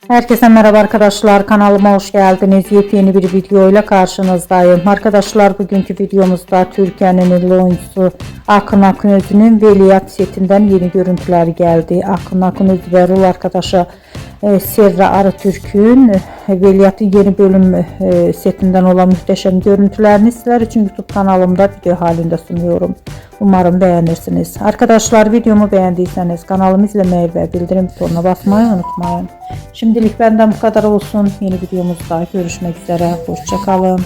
Herkese merhaba arkadaşlar, kanalıma hoş geldiniz. Yepyeni bir video ile karşınızdayım. Arkadaşlar, bugünkü videomuzda Türkiye'nin ünlü oyuncusu Akın Akınözü'nün Veliaht setinden yeni görüntüler geldi. Akın Akınözü ve rol arkadaşı Serra Arıtürk'ün Veliaht'ın yeni bölüm setinden olan muhteşem görüntülerini sizler için YouTube kanalımda video halinde sunuyorum. Umarım beğenirsiniz. Arkadaşlar, videomu beğendiyseniz kanalımı izlemeyi ve bildirim butonuna basmayı unutmayın. Şimdilik benden bu kadar olsun. Yeni videomuzda görüşmek üzere. Hoşça kalın.